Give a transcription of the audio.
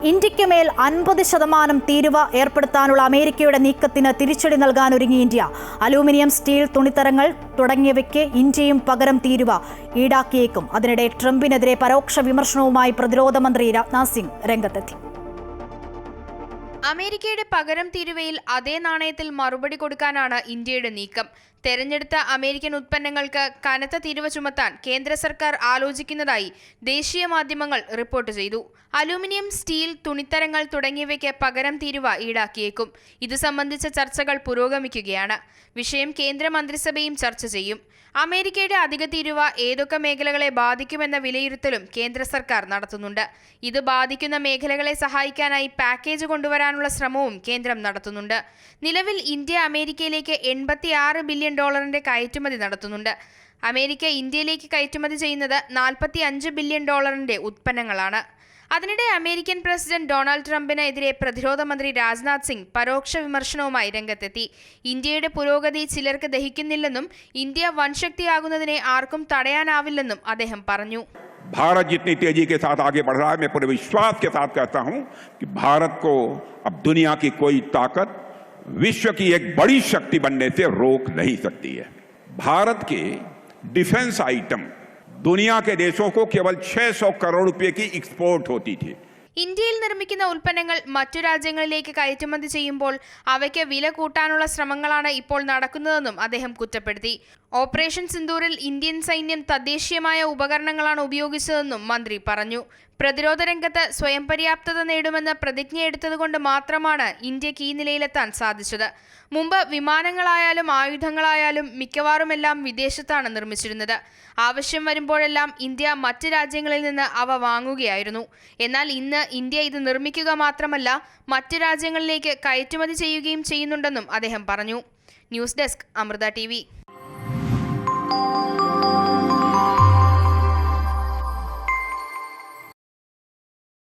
ഇന്ത്യയ്ക്ക് മേൽ 50% തീരുവ ഏർപ്പെടുത്താനുള്ള അമേരിക്കയുടെ നീക്കത്തിന് തിരിച്ചടി നൽകാനൊരുങ്ങി ഇന്ത്യ. അലൂമിനിയം, സ്റ്റീൽ, തുണിത്തരങ്ങൾ തുടങ്ങിയവയ്ക്ക് ഇന്ത്യയും പകരം തീരുവ ഈടാക്കിയേക്കും. അതിനിടെ ട്രംപിനെതിരെ പരോക്ഷ വിമർശനവുമായി പ്രതിരോധ മന്ത്രി രാജ്നാഥ് സിംഗ് രംഗത്തെത്തി. അമേരിക്കയുടെ പകരം തീരുവയിൽ അതേ നാണയത്തിൽ മറുപടി കൊടുക്കാനാണ് ഇന്ത്യയുടെ നീക്കം. തെരഞ്ഞെടുത്ത അമേരിക്കൻ ഉത്പന്നങ്ങൾക്ക് കനത്ത തീരുവ ചുമത്താൻ കേന്ദ്ര സർക്കാർ ആലോചിക്കുന്നതായി ദേശീയ മാധ്യമങ്ങൾ റിപ്പോർട്ട് ചെയ്തു. അലൂമിനിയം, സ്റ്റീൽ, തുണിത്തരങ്ങൾ തുടങ്ങിയവയ്ക്ക് പകരം തീരുവ ഈടാക്കിയേക്കും. ഇത് സംബന്ധിച്ച ചർച്ചകൾ പുരോഗമിക്കുകയാണ്. വിഷയം കേന്ദ്ര മന്ത്രിസഭയും ചർച്ച ചെയ്യും. അമേരിക്കയുടെ അധിക തീരുവ ഏതൊക്കെ മേഖലകളെ ബാധിക്കുമെന്ന വിലയിരുത്തലും കേന്ദ്ര സർക്കാർ നടത്തുന്നുണ്ട്. ഇത് ബാധിക്കുന്ന മേഖലകളെ സഹായിക്കാനായി പാക്കേജ് കൊണ്ടുവരാനുള്ള ശ്രമവും കേന്ദ്രം നടത്തുന്നുണ്ട്. നിലവിൽ ഇന്ത്യ അമേരിക്കയിലേക്ക് $86 ബില്യൺ കയറ്റുമതി നടത്തുന്നുണ്ട്. അമേരിക്ക ഇന്ത്യയിലേക്ക് കയറ്റുമതി ചെയ്യുന്നത് $45 ബില്യൺ ഉത്പന്നങ്ങളാണ്. അതിനിടെ അമേരിക്കൻ പ്രസിഡന്റ് ഡൊണാൾഡ് ട്രംപിനെതിരെ പ്രതിരോധ മന്ത്രി രാജ്നാഥ് സിംഗ് പരോക്ഷ വിമർശനവുമായി രംഗത്തെത്തി. ഇന്ത്യയുടെ പുരോഗതി ചിലർക്ക് ദഹിക്കുന്നില്ലെന്നും ഇന്ത്യ വൻശക്തിയാകുന്നതിനെ ആർക്കും തടയാനാവില്ലെന്നും അദ്ദേഹം പറഞ്ഞു. भारत जितनी तेजी के साथ आगे बढ़ रहा है, मैं पूरे विश्वास के साथ कहता हूं कि भारत को अब दुनिया की कोई ताकत विश्व की एक बड़ी शक्ति बनने से रोक नहीं सकती है। भारत के डिफेंस आइटम दुनिया के देशों को केवल 600 करोड़ रुपए की एक्सपोर्ट होती थी. ഇന്ത്യയിൽ നിർമ്മിക്കുന്ന ഉൽപ്പന്നങ്ങൾ മറ്റു രാജ്യങ്ങളിലേക്ക് കയറ്റുമതി ചെയ്യുമ്പോൾ അവയ്ക്ക് വില കൂട്ടാനുള്ള ശ്രമങ്ങളാണ് ഇപ്പോൾ നടക്കുന്നതെന്നും അദ്ദേഹം കുറ്റപ്പെടുത്തി. ഓപ്പറേഷൻ സിന്ദൂറിൽ ഇന്ത്യൻ സൈന്യം തദ്ദേശീയമായ ഉപകരണങ്ങളാണ് ഉപയോഗിച്ചതെന്നും മന്ത്രി പറഞ്ഞു. പ്രതിരോധ രംഗത്ത് സ്വയം പര്യാപ്തത നേടുമെന്ന് പ്രതിജ്ഞയെടുത്തതുകൊണ്ട് മാത്രമാണ് ഇന്ത്യക്ക് ഈ നിലയിലെത്താൻ സാധിച്ചത്. മുമ്പ് വിമാനങ്ങളായാലും ആയുധങ്ങളായാലും മിക്കവാറുമെല്ലാം വിദേശത്താണ് നിർമ്മിച്ചിരുന്നത്. ആവശ്യം വരുമ്പോഴെല്ലാം ഇന്ത്യ മറ്റ് രാജ്യങ്ങളിൽ നിന്ന് അവ വാങ്ങുകയായിരുന്നു. എന്നാൽ ഇന്ന് ഇന്ത്യ ഇത് നിർമ്മിക്കുക മാത്രമല്ല, മറ്റ് രാജ്യങ്ങളിലേക്ക് കയറ്റുമതി ചെയ്യുകയും ചെയ്യുന്നുണ്ടെന്നും അദ്ദേഹം പറഞ്ഞു. News desk, Amrita TV.